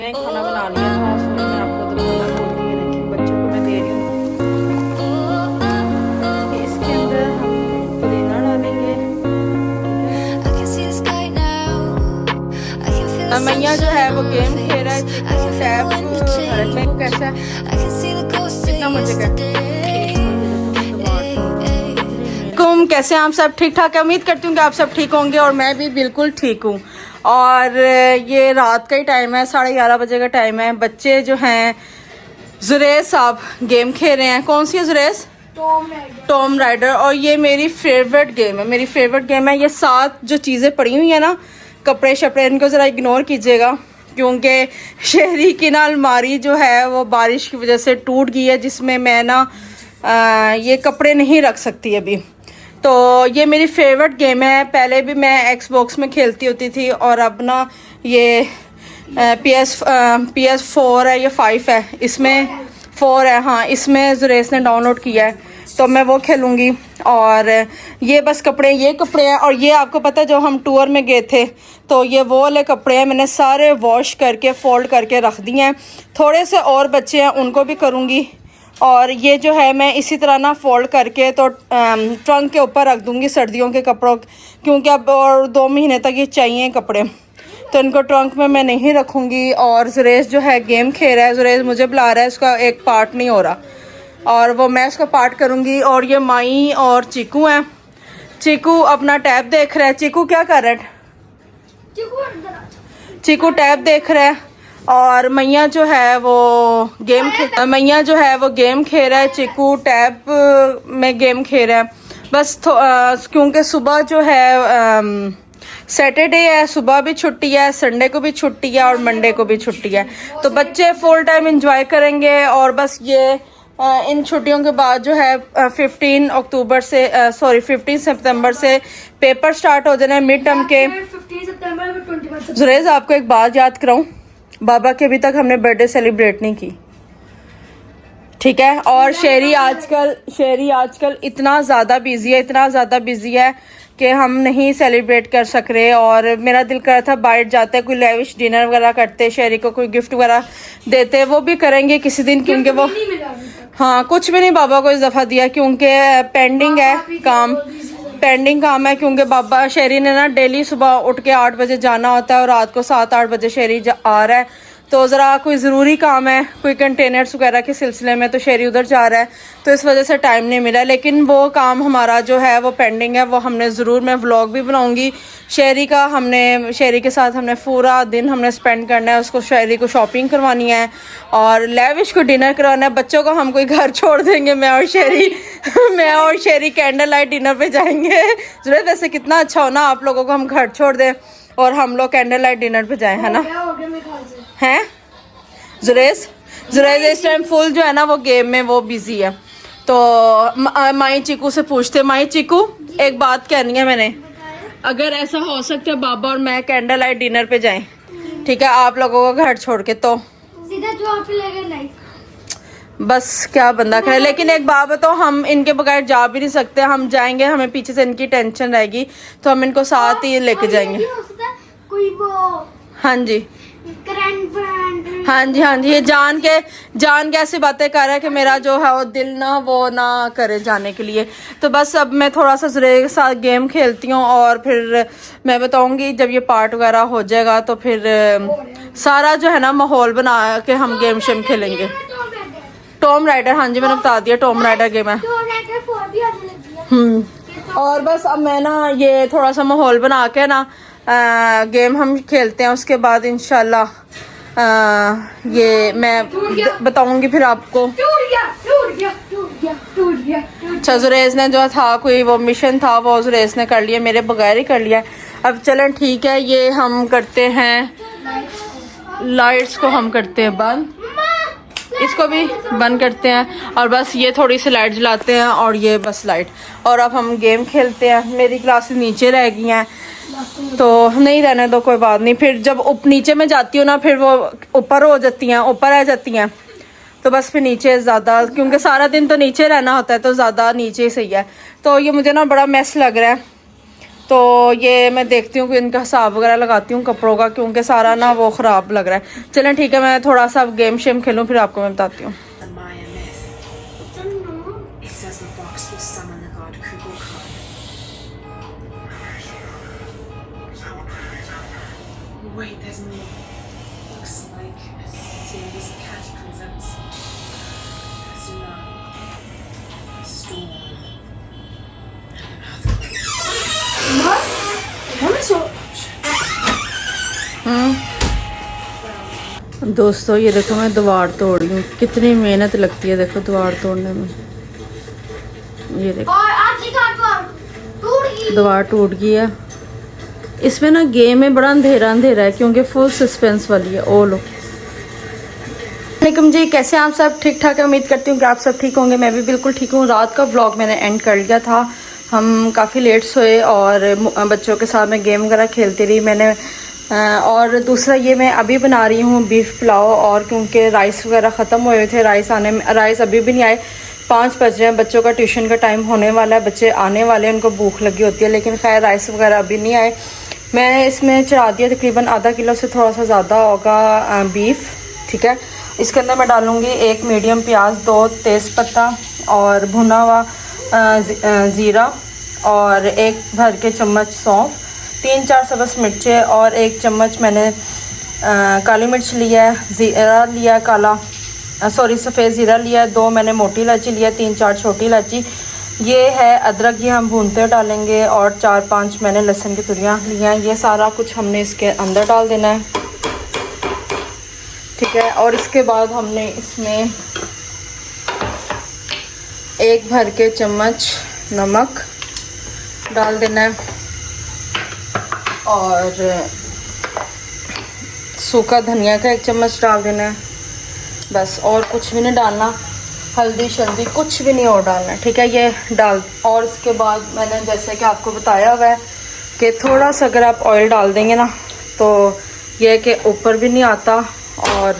मैंने खाना बना लिया था, उसमें मैं आपको तो खाना बोल दी है। देखिए बच्चों को मैं दे रही हूँ। इसके अंदर हम पुदीना डालेंगे। मैया जो है वो गेम खेल रहा है। टैब को कैसा है कितना मजे का। कैसे हैं आप सब? ठीक ठाक है। उम्मीद करती हूँ कि आप सब ठीक होंगे और मैं भी बिल्कुल ठीक हूँ। और ये रात का ही टाइम है, 11:30 बजे का टाइम है। बच्चे जो हैं जुरेज साहब गेम खेल रहे हैं। कौन सी है जुरेज? Tom rider. और ये मेरी फेवरेट गेम है, मेरी फेवरेट गेम है। ये 7 जो चीज़ें पड़ी हुई हैं ना, कपड़े शपड़े, इनको ज़रा इग्नोर कीजिएगा क्योंकि शहरी की ना अलमारी जो है वो बारिश की वजह से टूट गई है, जिसमें मैं ना ये कपड़े नहीं रख सकती अभी। तो ये मेरी फेवरेट गेम है। पहले भी मैं एक्सबॉक्स में खेलती होती थी और अब ना ये PS4 है या 5 है, इसमें 4 है। हाँ, इसमें जुरेस ने डाउनलोड किया है तो मैं वो खेलूँगी। और ये बस कपड़े, ये कपड़े हैं। और ये आपको पता है जो हम टूर में गए थे तो ये वो वाले कपड़े हैं, मैंने सारे वॉश करके फोल्ड करके रख दिए हैं। थोड़े से और बच्चे हैं, उनको भी करूँगी। और ये जो है मैं इसी तरह ना फोल्ड करके तो ट्रंक के ऊपर रख दूँगी सर्दियों के कपड़ों, क्योंकि अब और 2 महीने तक ये चाहिए कपड़े, तो इनको ट्रंक में मैं नहीं रखूँगी। और जुरेज जो है गेम खेल रहा है, जुरेज मुझे बुला रहा है, उसका एक पार्ट नहीं हो रहा और वो मैं उसका पार्ट करूँगी। और ये माई और चीकू हैं। चीकू अपना टैब देख रहा है। चीकू क्या कर रहा है? चीकू टैब देख रहा है। और मैया जो है वो गेम खेल रहा है। चिकू टैब में गेम खेल रहा है। बस क्योंकि सुबह जो है सैटरडे है, सुबह भी छुट्टी है, संडे को भी छुट्टी है और मंडे को भी छुट्टी है, तो बच्चे फुल टाइम एंजॉय करेंगे। और बस ये इन छुट्टियों के बाद जो है 15 सितंबर से पेपर स्टार्ट हो जाने मिड टर्म के। 15 सितंबर में 21 जुरेज आपको एक बात याद कराऊं, बाबा के अभी तक हमने बर्थडे सेलिब्रेट नहीं की, ठीक है? और शेरी आजकल इतना ज़्यादा बिजी है कि हम नहीं सेलिब्रेट कर सक रहे। और मेरा दिल कर रहा था बाहर जाते कोई लेविश डिनर वगैरह करते, शेरी को कोई गिफ्ट वगैरह देते, वो भी करेंगे किसी दिन, क्योंकि वो हाँ कुछ भी नहीं बाबा को इस दफ़ा दिया क्योंकि पेंडिंग काम है। क्योंकि बाबा शेरी ने ना डेली सुबह उठ के 8 बजे जाना होता है और रात को 7-8 बजे शेरी आ रहा है, तो ज़रा कोई ज़रूरी काम है, कोई कंटेनर्स वगैरह के सिलसिले में, तो शेरी उधर जा रहा है, तो इस वजह से टाइम नहीं मिला। लेकिन वो काम हमारा जो है वो पेंडिंग है, वो हमने ज़रूर, मैं व्लॉग भी बनाऊंगी शेरी के साथ हमने पूरा दिन हमने स्पेंड करना है। उसको शेरी को शॉपिंग करवानी है और लेविश को डिनर करवाना है। बच्चों को हम कोई घर छोड़ देंगे, मैं और शेरी कैंडल लाइट डिनर पे जाएंगे। ज़रूर वैसे कितना अच्छा हो ना, आप लोगों को हम घर छोड़ दें और हम लोग कैंडल लाइट डिनर पे जाएं, है ना? हैं जुरेज इस टाइम फुल जो है ना वो गेम में वो बिजी है। तो माई चीकू से पूछते, माई चीकू एक बात कहनी है मैंने, अगर ऐसा हो सकता है बाबा और मैं कैंडल लाइट डिनर पे जाएं, ठीक है, आप लोगों को घर छोड़ के, तो सीधा जॉब पे लगे नहीं, बस क्या बंदा करे। लेकिन एक बात बताओ, हम इनके बगैर जा भी नहीं सकते, हम जाएंगे हमें पीछे से इनकी टेंशन रहेगी, तो हम इनको साथ ही लेके जाएंगे। कोई वो हाँ जी हाँ जी ये जान के ऐसी बातें कर रहा है कि मेरा जो है वो दिल ना वो ना करे जाने के लिए। तो बस अब मैं थोड़ा सा जुरेज के साथ गेम खेलती हूँ और फिर मैं बताऊंगी जब ये पार्ट वगैरह हो जाएगा तो फिर सारा जो है ना माहौल बना के हम गेम शेम खेलेंगे। टॉम राइडर, हाँ जी मैंने बता दिया, टॉम राइडर गेम है। और बस अब मैं ना ये थोड़ा सा माहौल बना के ना गेम हम खेलते हैं, उसके बाद इंशाल्लाह ये मैं बताऊंगी फिर आपको। अच्छा, जुरेज ने जो था कोई वो मिशन था वो जुरेज ने कर लिया, मेरे बगैर ही कर लिया। अब चलें ठीक है, ये हम करते हैं लाइट्स को हम करते हैं बंद, इसको भी बंद करते हैं और बस ये थोड़ी सी लाइट जलाते हैं और ये बस लाइट, और अब हम गेम खेलते हैं। मेरी क्लासेस नीचे रह गई हैं तो नहीं रहने दो, कोई बात नहीं। फिर जब नीचे में जाती हूँ ना फिर वो ऊपर आ जाती हैं, तो बस फिर नीचे ज़्यादा, क्योंकि सारा दिन तो नीचे रहना होता है तो ज़्यादा नीचे ही सही है। तो ये मुझे ना बड़ा मैस लग रहा है, तो ये मैं देखती हूँ कि इनका हिसाब वगैरह लगाती हूँ कपड़ों का, क्योंकि सारा ना वो ख़राब लग रहा है। चलें ठीक है, मैं थोड़ा सा गेम शेम खेलूँ फिर आपको मैं बताती हूँ। The Maya myth. It says the box will summon the god Kukulkan. Wait, there's more. Looks like a series of cataclysms. A tsunami, a storm, and an earthquake. दोस्तों ये देखो मैं दीवार तोड़ रही हूँ, कितनी मेहनत लगती है देखो दीवार तोड़ने में। ये देखो और आज की कार्ड टूट गई। दीवार टूट गई है। इसमें ना गेम में बड़ा अंधेरा अंधेरा है क्योंकि फुल सस्पेंस वाली है। ओ लो वालेकुम जी, कैसे हैं आप सब? ठीक ठाक है, उम्मीद करती हूँ कि आप सब ठीक होंगे। मैं भी बिल्कुल ठीक हूँ। रात का व्लॉग मैंने एंड कर लिया था, हम काफ़ी लेट सोए और बच्चों के साथ मैं गेम वगैरह खेलती रही मैंने। और दूसरा ये मैं अभी बना रही हूँ बीफ पुलाव, और क्योंकि राइस वगैरह ख़त्म हुए थे, राइस अभी भी नहीं आए। 5 बज रहे हैं, बच्चों का ट्यूशन का टाइम होने वाला है, बच्चे आने वाले हैं, उनको भूख लगी होती है, लेकिन खैर राइस वगैरह अभी नहीं आए। मैंने इसमें चढ़ा दिया तकरीबन आधा किलो से थोड़ा सा ज़्यादा होगा बीफ, ठीक है। इसके अंदर मैं डालूँगी 1 मीडियम प्याज, 2 तेज़पत्ता और भुना हुआ ज़ीरा और 1 भर के चम्मच सौंफ, 3-4 सब्ज़ मिर्चें और 1 चम्मच मैंने काली मिर्च लिया है, ज़ीरा लिया काला सफ़ेद ज़ीरा लिया, 2 मैंने मोटी इलायची लिया, 3-4 छोटी इलायची, ये है अदरक, ये हम भूनते डालेंगे, और 4-5 मैंने लहसुन की तुरियाँ ली हैं। ये सारा कुछ हमने इसके अंदर डाल देना है, ठीक है। और इसके बाद हमने इसमें 1 भर के चम्मच नमक डाल देना है और सूखा धनिया का 1 चम्मच डाल देना है, बस। और कुछ भी नहीं डालना, हल्दी शल्दी कुछ भी नहीं और डालना, ठीक है। ये डाल, और इसके बाद मैंने जैसे कि आपको बताया हुआ है कि थोड़ा सा अगर आप ऑयल डाल देंगे ना तो यह कि ऊपर भी नहीं आता और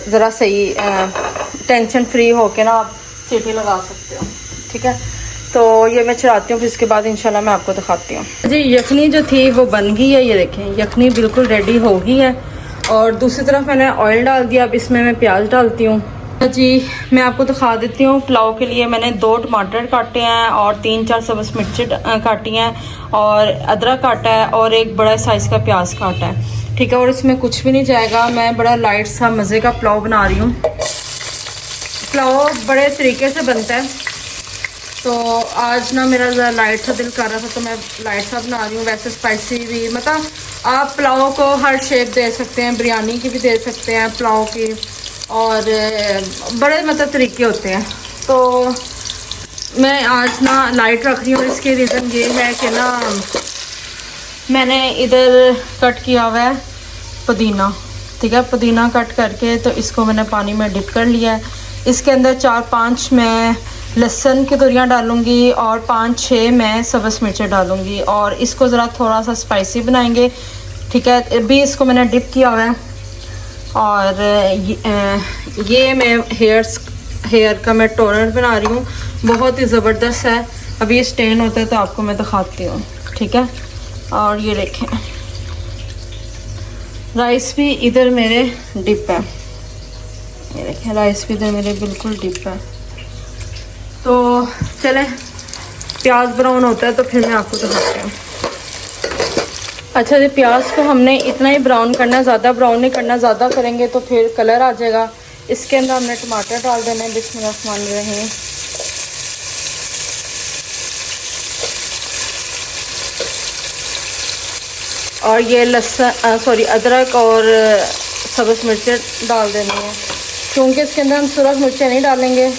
ज़रा सही टेंशन फ्री होके ना आप सीटी लगा सकते हो, ठीक है। तो ये मैं चढ़ाती हूँ, फिर इसके बाद इंशाल्लाह मैं आपको दिखाती हूँ जी। यखनी जो थी वो बन गई है, ये देखें यखनी बिल्कुल रेडी हो गई है। और दूसरी तरफ मैंने ऑयल डाल दिया, अब इसमें मैं प्याज डालती हूँ जी। मैं आपको दिखा देती हूँ। पुलाव के लिए मैंने 2 टमाटर काटे हैं और 3-4 सब्ज़ मिर्चें काटी हैं और अदरक काटा है और 1 बड़ा साइज़ का प्याज काटा है, ठीक है। और इसमें कुछ भी नहीं जाएगा, मैं बड़ा लाइट सा मज़े का पुलाव बना रही हूँ। पुलाव बड़े तरीके से बनता है, तो आज ना मेरा ज़रा लाइट सा दिल कर रहा था तो मैं लाइट सा बना रही हूँ। वैसे स्पाइसी भी, मतलब आप पुलाव को हर शेप दे सकते हैं, बिरयानी की भी दे सकते हैं पुलाव की, और बड़े मतलब तरीके होते हैं। तो मैं आज ना लाइट रख रही हूँ, इसकी रीज़न ये है कि ना मैंने इधर कट किया हुआ है पुदीना, ठीक है। पुदीना कट करके तो इसको मैंने पानी में डिप कर लिया है। इसके अंदर 4-5 मैं लहसुन की तुरियाँ डालूँगी और 5-6 मैं सब्ज़ मिर्चें डालूँगी, और इसको ज़रा थोड़ा सा स्पाइसी बनाएंगे, ठीक है। अभी इसको मैंने डिप किया हुआ है। और ये मैं हेयर का मैं टोनर बना रही हूँ, बहुत ही ज़बरदस्त है। अभी ये स्टेन होता है तो आपको मैं दिखाती हूँ, ठीक है। और ये देखें राइस भी इधर मेरे डिप है, ये देखें राइस भी इधर मेरे बिल्कुल डिप है। तो चलें, प्याज ब्राउन होता है तो फिर मैं आपको दिखाती हूँ। अच्छा जी, प्याज को हमने इतना ही ब्राउन करना है, ज़्यादा ब्राउन नहीं करना, ज़्यादा करेंगे तो फिर कलर आ जाएगा। इसके अंदर हमने टमाटर डाल देने हैं, बिस्मिल्लाहिर्रहमानिर्रहीम। और ये लहसुन अदरक और सब्ज़ मिर्चें डाल देनी है, क्योंकि इसके अंदर हम सूरज मिर्चें नहीं डालेंगे,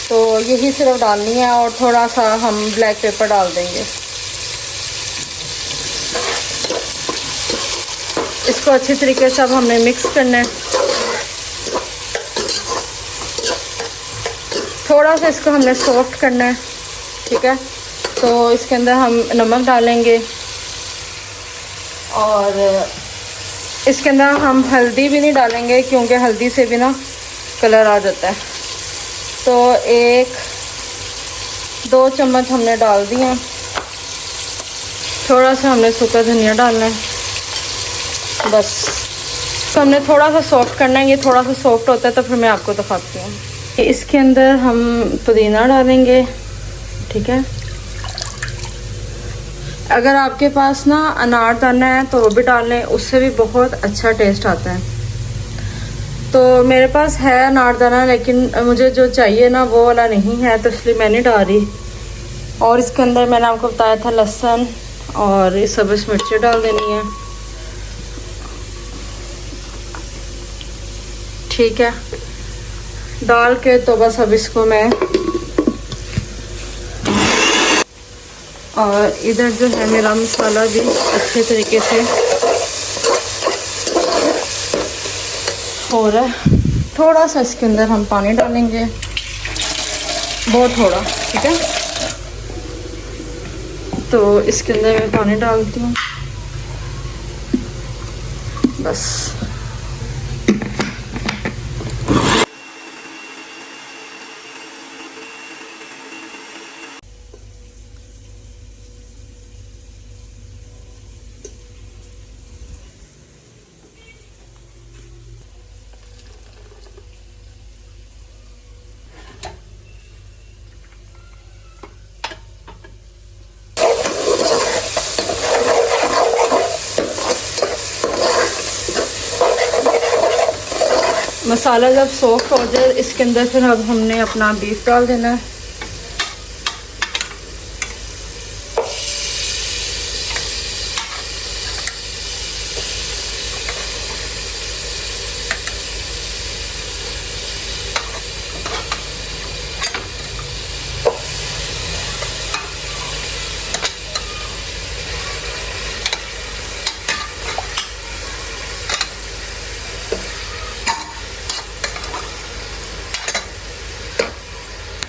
तो यही सिर्फ डालनी है। और थोड़ा सा हम ब्लैक पेपर डाल देंगे। इसको अच्छी तरीके से अब हमने मिक्स करना है। थोड़ा सा इसको हमने सॉफ्ट करना है, ठीक है। तो इसके अंदर हम नमक डालेंगे और इसके अंदर हम हल्दी भी नहीं डालेंगे, क्योंकि हल्दी से भी ना कलर आ जाता है। तो 1-2 चम्मच हमने डाल दिए हैं थोड़ा सा हमने सूखा धनिया डालना है बस। तो हमने थोड़ा सा सॉफ्ट करना है, ये थोड़ा सा सॉफ्ट होता है तो फिर मैं आपको दिखाती हूँ। इसके अंदर हम पुदीना डालेंगे, ठीक है। अगर आपके पास ना अनारदाना है तो वो भी डाल लें, उससे भी बहुत अच्छा टेस्ट आता है। तो मेरे पास है अनारदाना, लेकिन मुझे जो चाहिए ना वो वाला नहीं है, तो इसलिए मैं नहीं डाल रही। और इसके अंदर मैंने आपको बताया था लहसुन और ये सब्ज़ मिर्चें डाल देनी है, ठीक है। डाल के तो बस अब इसको मैं, और इधर जो है मेरा मसाला भी अच्छे तरीके से हो रहा है। थोड़ा सा इसके अंदर हम पानी डालेंगे, बहुत थोड़ा, ठीक है। तो इसके अंदर मैं पानी डालती हूँ बस। मसाला जब सॉफ्ट हो जाए इसके अंदर फिर अब हमने अपना बीफ डाल देना है।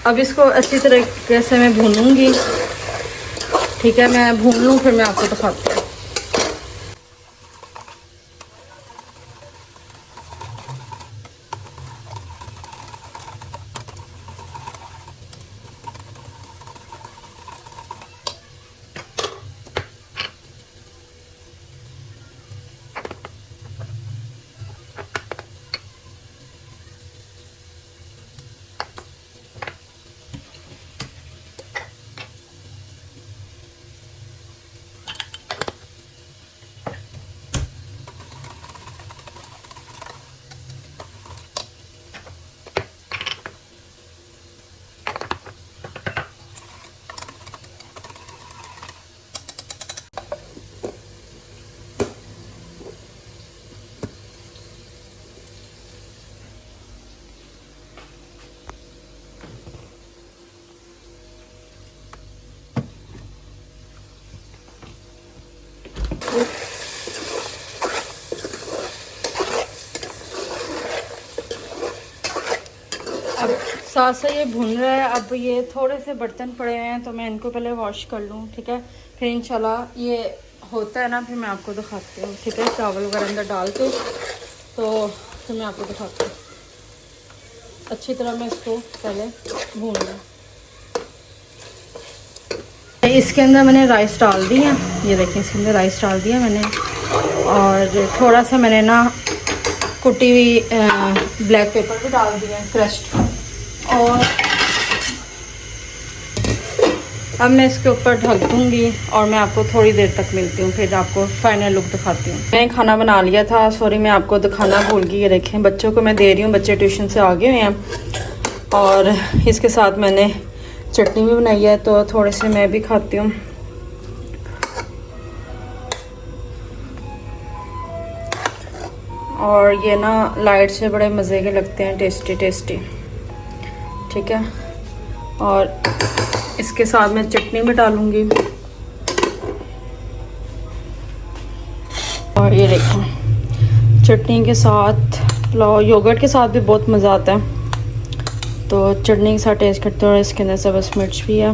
अब इसको अच्छी तरीके से मैं भूनूंगी, ठीक है। मैं भून लूँ फिर मैं आपको दिखाती हूँ। अब साथ से ये भुन रहा है। अब ये थोड़े से बर्तन पड़े हुए हैं तो मैं इनको पहले वॉश कर लूँ, ठीक है। फिर इंशाल्लाह ये होता है ना फिर मैं आपको दिखाती हूँ, ठीक है। चावल वगैरह अंदर डाल के तो फिर मैं आपको दिखाती हूँ। अच्छी तरह मैं इसको पहले भून लूँ। इसके अंदर मैंने राइस डाल दी है, ये देखिए इसके अंदर राइस डाल दिया मैंने। और थोड़ा सा मैंने ना कुटी हुई ब्लैक पेपर भी डाल दिया है, क्रश्ड। और अब मैं इसके ऊपर ढक दूँगी और मैं आपको थोड़ी देर तक मिलती हूँ, फिर आपको फाइनल लुक दिखाती हूँ। मैंने खाना बना लिया था, सॉरी मैं आपको दिखाना भूल गई। ये देखें बच्चों को मैं दे रही हूँ, बच्चे ट्यूशन से आ गए हुए हैं। और इसके साथ मैंने चटनी भी बनाई है, तो थोड़े से मैं भी खाती हूँ। और ये ना लाइट से बड़े मज़े के लगते हैं, टेस्टी टेस्टी, ठीक है। और इसके साथ मैं चटनी भी डालूँगी। और ये देखें चटनी के साथ पुलाव, योगर्ट के साथ भी बहुत मज़ा आता है। तो चटनी के साथ टेस्ट करते हैं। और इसके अंदर सब्ज़ मिर्च भी है।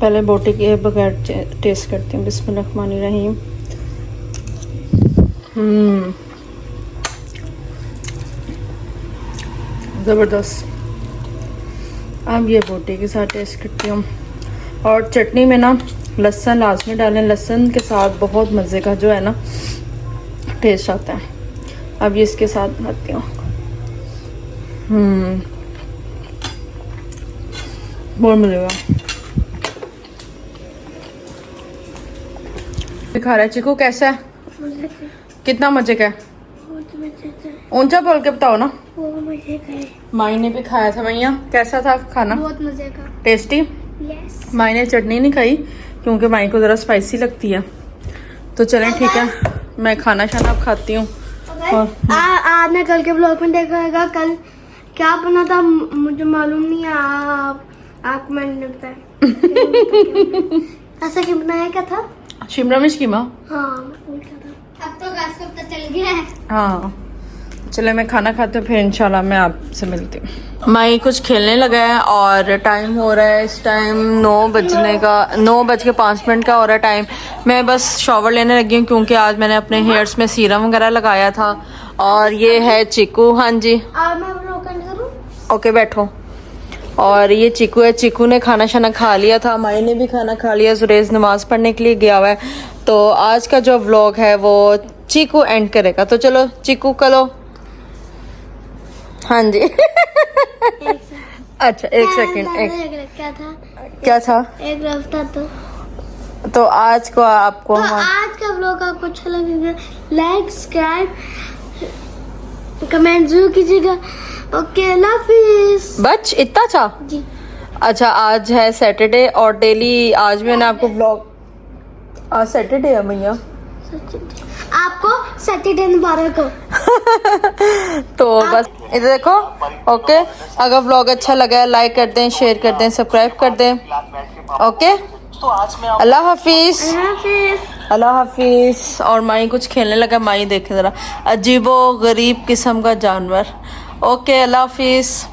पहले बोटी के बगैर टेस्ट करती हूँ। बिस्मिल्लाहिर्रहमानिर्रहीम। ज़बरदस्त। अब ये बोटी के साथ टेस्ट करती हूँ। और चटनी में ना लहसुन लाजमी डालें, लहसुन के साथ बहुत मज़े का जो है ना टेस्ट आता है। अब ये इसके साथ बनाती हूँ। बहुत मज़े का खा रहा है। चिकू कैसा है? कितना मजे का है? ऊंचा बोल के बताओ ना। माई ने भी खाया था। भैया कैसा था खाना? बहुत मजे का। टेस्टी। यस। माई ने चटनी नहीं खाई क्योंकि माई को ज़रा स्पाइसी लगती है। तो चलें ठीक है, मैं खाना शाना अब खाती हूँ। आज मैं कल के ब्लॉग में देखा होगा कल क्या बना था, मुझे मालूम नहीं है। आप मैंने बताया ऐसा क्यों बनाया, क्या था? शिमला मिर्च कीमा। हाँ अब तो गैस को पता चल गया है। हाँ चले मैं खाना खाते फिर इंशाल्लाह मैं आपसे मिलती हूँ। माई कुछ खेलने लगा है और टाइम हो रहा है इस टाइम 9:05 का हो रहा है टाइम। मैं बस शॉवर लेने लगी हूँ क्योंकि आज मैंने अपने हेयर्स में सीरम वगैरह लगाया था। और ये है चिकू। हाँ जी और मैं ब्लॉग एंड करूँ? ओके बैठो। और ये चिकू है, चिकू ने खाना शाना खा लिया था, माई ने भी खाना खा लिया। सुरेश नमाज पढ़ने के लिए गया हुआ है। तो आज का जो व्लॉग है वो चिकू एंड करेगा। तो चलो चिकू करो। हाँ जी अच्छा एक सेकंड। क्या था? एक रास्ता तो आज को आपको आज का ब्लॉग आपको अच्छा लगेगा, लाइक सब्सक्राइब कमेंट जरूर कीजिएगा। ओके अल्लाह हाफिज। बच इतना था जी। अच्छा आज है सैटरडे और डेली आज मैंने आपको ब्लॉग, आज सैटरडे है भैया, आपको सैटरडे मुबारक हो। तो बस इधर देखो। ओके अगर व्लॉग अच्छा लगा है लाइक कर दें, शेयर कर दें, सब्सक्राइब कर दें। ओके अल्लाह हाफिज। अल्लाह हाफिज। और माई कुछ खेलने लगा। माई देखे ज़रा अजीबो गरीब किस्म का जानवर। ओके अल्लाह हाफिज।